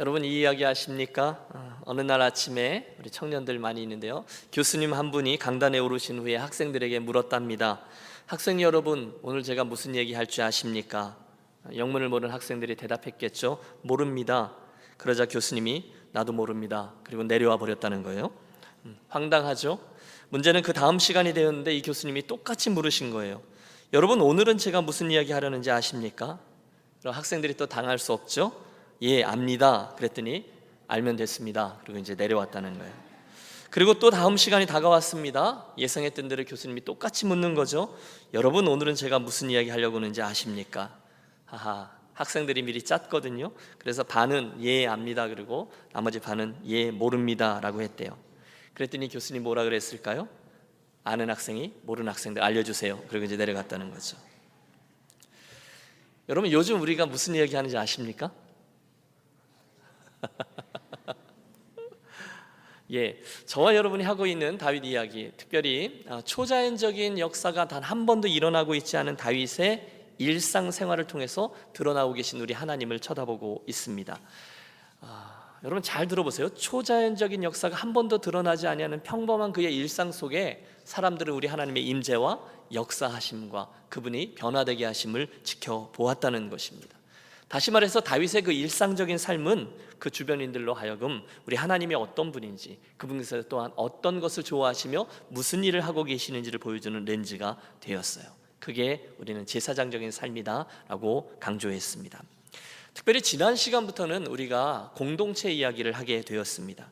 여러분 이 이야기 아십니까? 어느 날 아침에 우리 청년들 많이 있는데요, 교수님 한 분이 강단에 오르신 후에 학생들에게 물었답니다. 학생 여러분, 오늘 제가 무슨 얘기 할 줄 아십니까? 영문을 모르는 학생들이 대답했겠죠. 모릅니다. 그러자 교수님이 나도 모릅니다. 그리고 내려와 버렸다는 거예요. 황당하죠? 문제는 그 다음 시간이 되었는데 이 교수님이 똑같이 물으신 거예요. 여러분 오늘은 제가 무슨 이야기 하려는지 아십니까? 그럼 학생들이 또 당할 수 없죠. 예, 압니다. 그랬더니 알면 됐습니다. 그리고 이제 내려왔다는 거예요. 그리고 또 다음 시간이 다가왔습니다. 예상했던 대로 교수님이 똑같이 묻는 거죠. 여러분 오늘은 제가 무슨 이야기 하려고 하는지 아십니까? 하하, 학생들이 미리 짰거든요. 그래서 반은 예, 압니다. 그리고 나머지 반은 예, 모릅니다 라고 했대요. 그랬더니 교수님 뭐라 그랬을까요? 아는 학생이 모르는 학생들 알려주세요. 그리고 이제 내려갔다는 거죠. 여러분 요즘 우리가 무슨 이야기 하는지 아십니까? 예, 저와 여러분이 하고 있는 다윗 이야기, 특별히 초자연적인 역사가 단 한 번도 일어나고 있지 않은 다윗의 일상생활을 통해서 드러나고 계신 우리 하나님을 쳐다보고 있습니다. 여러분 잘 들어보세요. 초자연적인 역사가 한 번도 드러나지 아니하는 평범한 그의 일상 속에 사람들은 우리 하나님의 임재와 역사하심과 그분이 변화되게 하심을 지켜보았다는 것입니다. 다시 말해서 다윗의 그 일상적인 삶은 그 주변인들로 하여금 우리 하나님이 어떤 분인지, 그분께서 또한 어떤 것을 좋아하시며 무슨 일을 하고 계시는지를 보여주는 렌즈가 되었어요. 그게 우리는 제사장적인 삶이다라고 강조했습니다. 특별히 지난 시간부터는 우리가 공동체 이야기를 하게 되었습니다.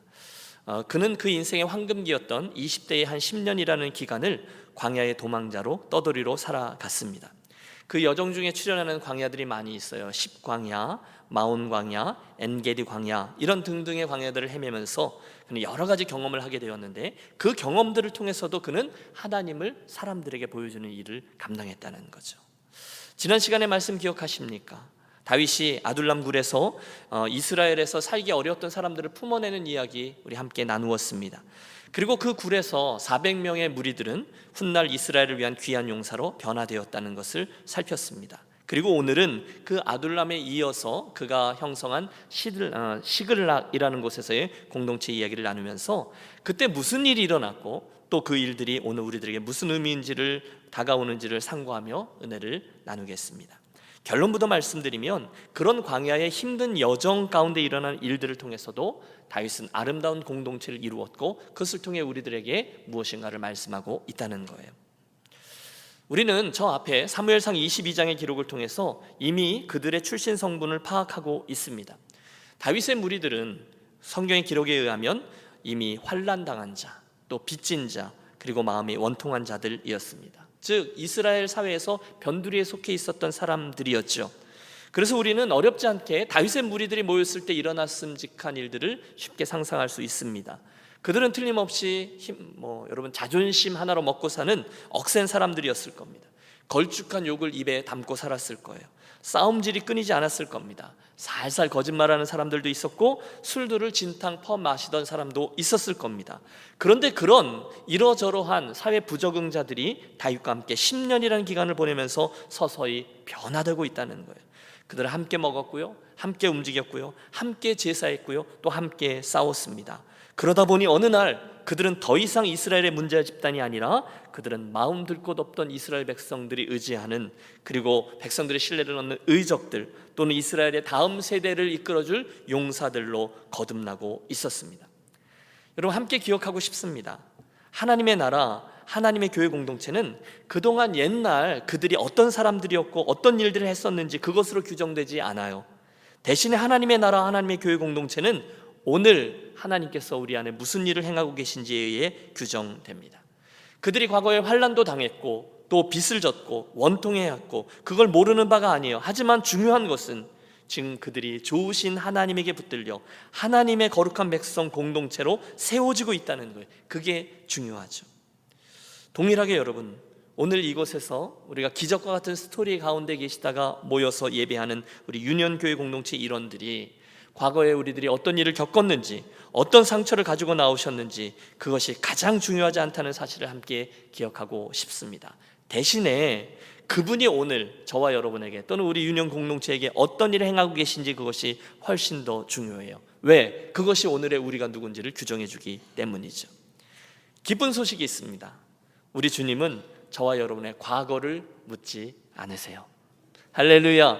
그는 그 인생의 황금기였던 20대의 한 10년이라는 기간을 광야의 도망자로 떠돌이로 살아갔습니다. 그 여정 중에 출연하는 광야들이 많이 있어요. 십광야, 마온 광야, 엔게디 광야, 이런 등등의 광야들을 헤매면서 그는 여러 가지 경험을 하게 되었는데, 그 경험들을 통해서도 그는 하나님을 사람들에게 보여주는 일을 감당했다는 거죠. 지난 시간의 말씀 기억하십니까? 다윗이 아둘람 굴에서 이스라엘에서 살기 어려웠던 사람들을 품어내는 이야기 우리 함께 나누었습니다. 그리고 그 굴에서 400명의 무리들은 훗날 이스라엘을 위한 귀한 용사로 변화되었다는 것을 살폈습니다. 그리고 오늘은 그 아둘람에 이어서 그가 형성한 시글락이라는 곳에서의 공동체 이야기를 나누면서 그때 무슨 일이 일어났고 또 그 일들이 오늘 우리들에게 무슨 의미인지를 다가오는지를 상고하며 은혜를 나누겠습니다. 결론부터 말씀드리면, 그런 광야의 힘든 여정 가운데 일어난 일들을 통해서도 다윗은 아름다운 공동체를 이루었고 그것을 통해 우리들에게 무엇인가를 말씀하고 있다는 거예요. 우리는 저 앞에 사무엘상 22장의 기록을 통해서 이미 그들의 출신 성분을 파악하고 있습니다. 다윗의 무리들은 성경의 기록에 의하면 이미 환난당한 자, 또 빚진 자, 그리고 마음이 원통한 자들이었습니다. 즉 이스라엘 사회에서 변두리에 속해 있었던 사람들이었죠. 그래서 우리는 어렵지 않게 다윗의 무리들이 모였을 때 일어났음직한 일들을 쉽게 상상할 수 있습니다. 그들은 틀림없이 여러분 자존심 하나로 먹고 사는 억센 사람들이었을 겁니다. 걸쭉한 욕을 입에 담고 살았을 거예요. 싸움질이 끊이지 않았을 겁니다. 살살 거짓말하는 사람들도 있었고 술들을 진탕 퍼 마시던 사람도 있었을 겁니다. 그런데 그런 이러저러한 사회 부적응자들이 다윗과 함께 10년이라는 기간을 보내면서 서서히 변화되고 있다는 거예요. 그들은 함께 먹었고요, 함께 움직였고요, 함께 제사했고요, 또 함께 싸웠습니다. 그러다 보니 어느 날 그들은 더 이상 이스라엘의 문제 집단이 아니라 그들은 마음 들 곳 없던 이스라엘 백성들이 의지하는, 그리고 백성들의 신뢰를 얻는 의적들, 또는 이스라엘의 다음 세대를 이끌어줄 용사들로 거듭나고 있었습니다. 여러분 함께 기억하고 싶습니다. 하나님의 나라, 하나님의 교회 공동체는 그동안 옛날 그들이 어떤 사람들이었고 어떤 일들을 했었는지 그것으로 규정되지 않아요. 대신에 하나님의 나라, 하나님의 교회 공동체는 오늘 하나님께서 우리 안에 무슨 일을 행하고 계신지에 의해 규정됩니다. 그들이 과거에 환난도 당했고 또 빚을 졌고 원통해왔고 그걸 모르는 바가 아니에요. 하지만 중요한 것은 지금 그들이 좋으신 하나님에게 붙들려 하나님의 거룩한 백성 공동체로 세워지고 있다는 거예요. 그게 중요하죠. 동일하게 여러분, 오늘 이곳에서 우리가 기적과 같은 스토리 가운데 계시다가 모여서 예배하는 우리 유년교회 공동체 일원들이 과거에 우리들이 어떤 일을 겪었는지, 어떤 상처를 가지고 나오셨는지, 그것이 가장 중요하지 않다는 사실을 함께 기억하고 싶습니다. 대신에 그분이 오늘 저와 여러분에게 또는 우리 유년 공동체에게 어떤 일을 행하고 계신지 그것이 훨씬 더 중요해요. 왜? 그것이 오늘의 우리가 누군지를 규정해 주기 때문이죠. 기쁜 소식이 있습니다. 우리 주님은 저와 여러분의 과거를 묻지 않으세요. 할렐루야.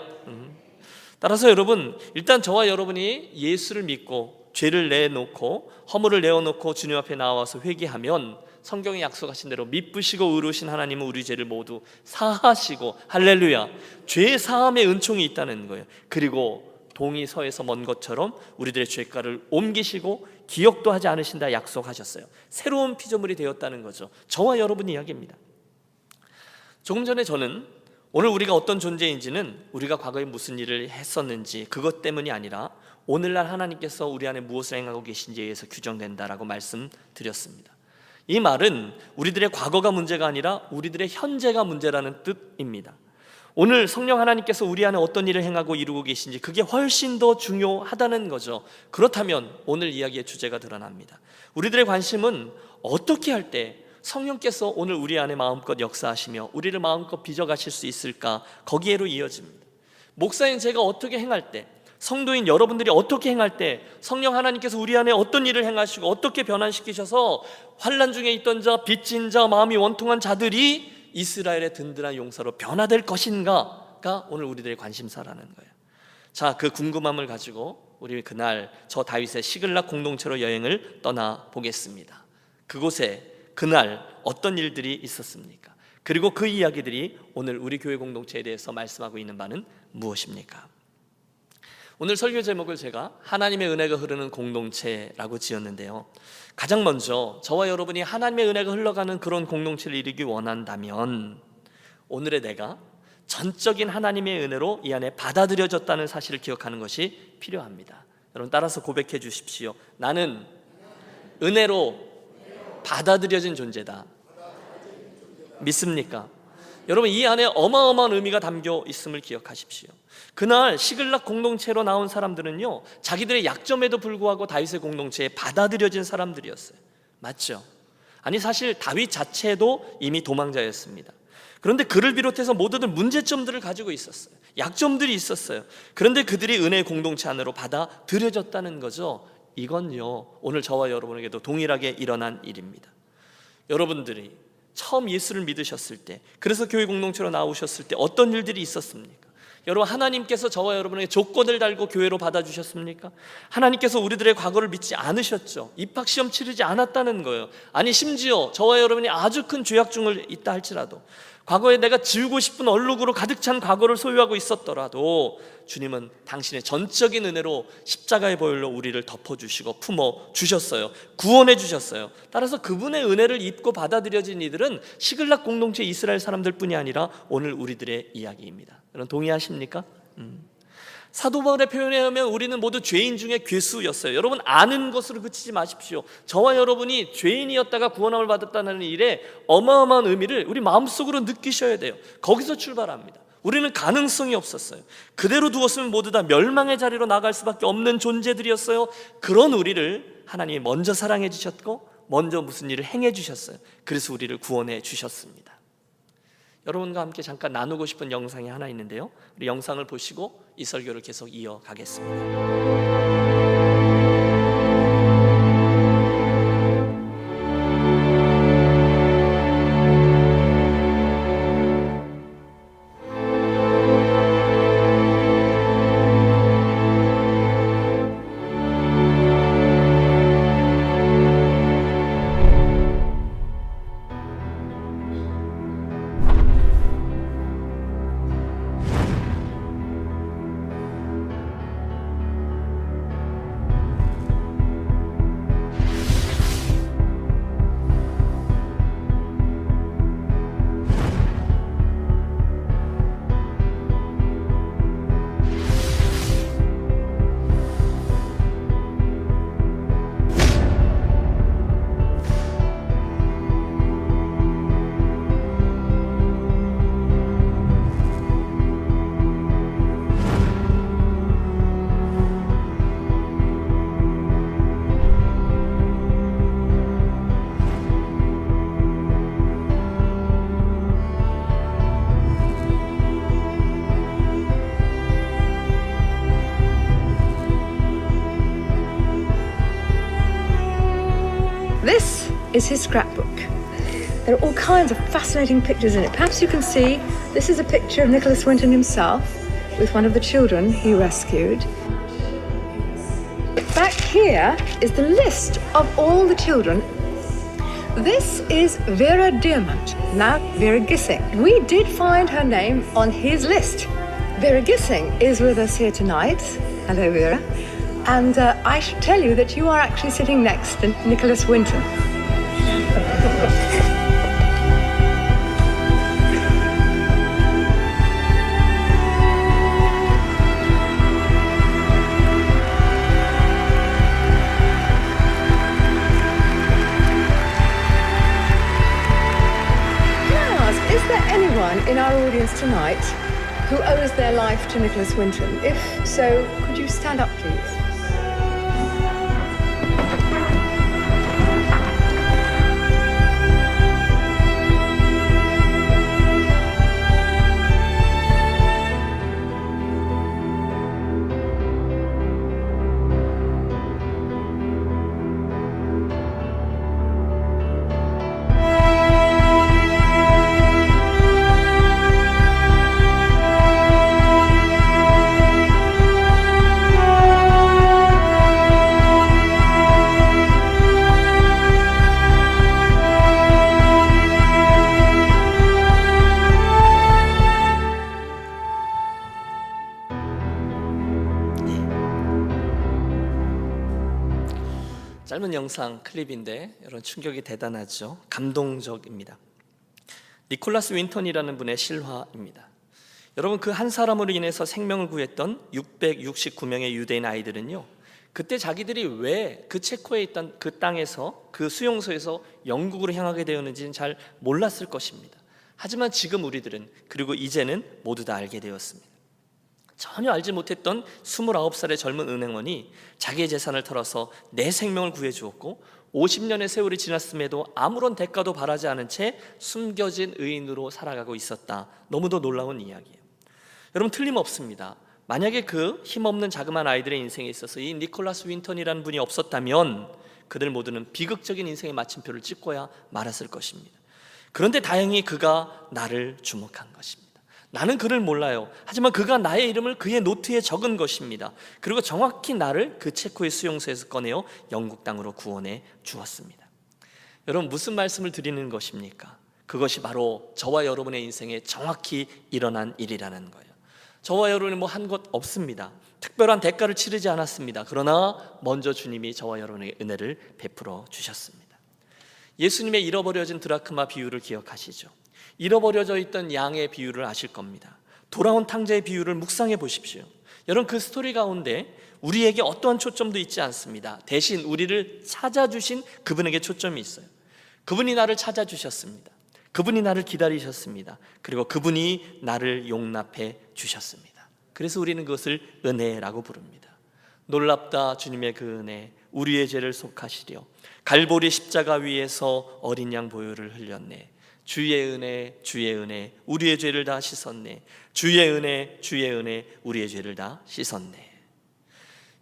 따라서 여러분, 일단 저와 여러분이 예수를 믿고 죄를 내놓고 허물을 내어놓고 주님 앞에 나와서 회개하면 성경이 약속하신 대로 미쁘시고 의로우신 하나님은 우리 죄를 모두 사하시고, 할렐루야, 죄 사함의 은총이 있다는 거예요. 그리고 동이 서에서 먼 것처럼 우리들의 죄가를 옮기시고 기억도 하지 않으신다 약속하셨어요. 새로운 피조물이 되었다는 거죠. 저와 여러분 이야기입니다. 조금 전에 저는 오늘 우리가 어떤 존재인지는 우리가 과거에 무슨 일을 했었는지 그것 때문이 아니라 오늘날 하나님께서 우리 안에 무엇을 행하고 계신지에 의해서 규정된다라고 말씀드렸습니다. 이 말은 우리들의 과거가 문제가 아니라 우리들의 현재가 문제라는 뜻입니다. 오늘 성령 하나님께서 우리 안에 어떤 일을 행하고 이루고 계신지 그게 훨씬 더 중요하다는 거죠. 그렇다면 오늘 이야기의 주제가 드러납니다. 우리들의 관심은 어떻게 할 때 성령께서 오늘 우리 안에 마음껏 역사하시며 우리를 마음껏 빚어가실 수 있을까, 거기에로 이어집니다. 목사인 제가 어떻게 행할 때, 성도인 여러분들이 어떻게 행할 때 성령 하나님께서 우리 안에 어떤 일을 행하시고 어떻게 변환시키셔서 환난 중에 있던 자, 빚진 자, 마음이 원통한 자들이 이스라엘의 든든한 용사로 변화될 것인가가 오늘 우리들의 관심사라는 거예요. 자, 그 궁금함을 가지고 우리 그날 저 다윗의 시글락 공동체로 여행을 떠나보겠습니다. 그곳에 그날 어떤 일들이 있었습니까? 그리고 그 이야기들이 오늘 우리 교회 공동체에 대해서 말씀하고 있는 바는 무엇입니까? 오늘 설교 제목을 제가 하나님의 은혜가 흐르는 공동체라고 지었는데요, 가장 먼저 저와 여러분이 하나님의 은혜가 흘러가는 그런 공동체를 이루기 원한다면 오늘의 내가 전적인 하나님의 은혜로 이 안에 받아들여졌다는 사실을 기억하는 것이 필요합니다. 여러분 따라서 고백해 주십시오. 나는 은혜로 받아들여진 존재다. 믿습니까? 여러분 이 안에 어마어마한 의미가 담겨 있음을 기억하십시오. 그날 시글락 공동체로 나온 사람들은요, 자기들의 약점에도 불구하고 다윗의 공동체에 받아들여진 사람들이었어요. 맞죠? 아니 사실 다윗 자체도 이미 도망자였습니다. 그런데 그를 비롯해서 모두들 문제점들을 가지고 있었어요. 약점들이 있었어요. 그런데 그들이 은혜의 공동체 안으로 받아들여졌다는 거죠. 이건요 오늘 저와 여러분에게도 동일하게 일어난 일입니다. 여러분들이 처음 예수를 믿으셨을 때, 그래서 교회 공동체로 나오셨을 때 어떤 일들이 있었습니까? 여러분 하나님께서 저와 여러분에게 조건을 달고 교회로 받아주셨습니까? 하나님께서 우리들의 과거를 믿지 않으셨죠. 입학시험 치르지 않았다는 거예요. 아니 심지어 저와 여러분이 아주 큰 죄악 중에 있다 할지라도, 과거에 내가 지우고 싶은 얼룩으로 가득 찬 과거를 소유하고 있었더라도 주님은 당신의 전적인 은혜로 십자가의 보혈로 우리를 덮어주시고 품어주셨어요. 구원해 주셨어요. 따라서 그분의 은혜를 입고 받아들여진 이들은 시글락 공동체 이스라엘 사람들뿐이 아니라 오늘 우리들의 이야기입니다. 여러분 동의하십니까? 사도 바울의 표현에 의하면 우리는 모두 죄인 중에 괴수였어요. 여러분 아는 것으로 그치지 마십시오. 저와 여러분이 죄인이었다가 구원함을 받았다는 일에 어마어마한 의미를 우리 마음속으로 느끼셔야 돼요. 거기서 출발합니다. 우리는 가능성이 없었어요. 그대로 두었으면 모두 다 멸망의 자리로 나갈 수밖에 없는 존재들이었어요. 그런 우리를 하나님이 먼저 사랑해 주셨고 먼저 무슨 일을 행해 주셨어요. 그래서 우리를 구원해 주셨습니다. 여러분과 함께 잠깐 나누고 싶은 영상이 하나 있는데요, 우리 영상을 보시고 이 설교를 계속 이어가겠습니다. is his scrapbook. There are all kinds of fascinating pictures in it. Perhaps you can see this is a picture of Nicholas Winton himself with one of the children he rescued. Back here is the list of all the children. This is Vera Diamant, now Vera Gissing. We did find her name on his list. Vera Gissing is with us here tonight. Hello, Vera. And I should tell you that you are actually sitting next to Nicholas Winton. In our audience tonight who owes their life to Nicholas Winton? If so, could you stand up, please? 짧은 영상 클립인데 여러분 충격이 대단하죠. 감동적입니다. 니콜라스 윈턴이라는 분의 실화입니다. 여러분 그 한 사람으로 인해서 생명을 구했던 669명의 유대인 아이들은요, 그때 자기들이 왜 그 체코에 있던 그 땅에서 그 수용소에서 영국으로 향하게 되었는지는 잘 몰랐을 것입니다. 하지만 지금 우리들은, 그리고 이제는 모두 다 알게 되었습니다. 전혀 알지 못했던 29살의 젊은 은행원이 자기의 재산을 털어서 내 생명을 구해주었고 50년의 세월이 지났음에도 아무런 대가도 바라지 않은 채 숨겨진 의인으로 살아가고 있었다. 너무도 놀라운 이야기예요. 여러분 틀림없습니다. 만약에 그 힘없는 자그마한 아이들의 인생에 있어서 이 니콜라스 윈턴이라는 분이 없었다면 그들 모두는 비극적인 인생의 마침표를 찍고야 말았을 것입니다. 그런데 다행히 그가 나를 주목한 것입니다. 나는 그를 몰라요. 하지만 그가 나의 이름을 그의 노트에 적은 것입니다. 그리고 정확히 나를 그 체코의 수용소에서 꺼내어 영국 땅으로 구원해 주었습니다. 여러분 무슨 말씀을 드리는 것입니까? 그것이 바로 저와 여러분의 인생에 정확히 일어난 일이라는 거예요. 저와 여러분이 뭐 한 것 없습니다. 특별한 대가를 치르지 않았습니다. 그러나 먼저 주님이 저와 여러분에게 은혜를 베풀어 주셨습니다. 예수님의 잃어버려진 드라크마 비유를 기억하시죠? 잃어버려져 있던 양의 비유를 아실 겁니다. 돌아온 탕자의 비유를 묵상해 보십시오. 여러분 그 스토리 가운데 우리에게 어떠한 초점도 있지 않습니다. 대신 우리를 찾아주신 그분에게 초점이 있어요. 그분이 나를 찾아주셨습니다. 그분이 나를 기다리셨습니다. 그리고 그분이 나를 용납해 주셨습니다. 그래서 우리는 그것을 은혜라고 부릅니다. 놀랍다 주님의 그 은혜, 우리의 죄를 속하시려 갈보리 십자가 위에서 어린 양 보혈을 흘렸네. 주의 은혜, 주의 은혜, 우리의 죄를 다 씻었네. 주의 은혜, 주의 은혜, 우리의 죄를 다 씻었네.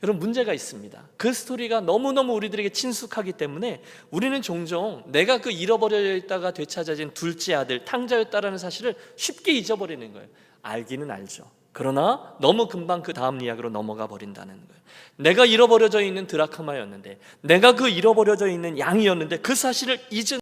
여러분 문제가 있습니다. 그 스토리가 너무너무 우리들에게 친숙하기 때문에 우리는 종종 내가 그 잃어버려 있다가 되찾아진 둘째 아들 탕자였다라는 사실을 쉽게 잊어버리는 거예요. 알기는 알죠. 그러나 너무 금방 그 다음 이야기로 넘어가 버린다는 거예요. 내가 잃어버려져 있는 드라크마였는데, 내가 그 잃어버려져 있는 양이었는데 그 사실을 잊은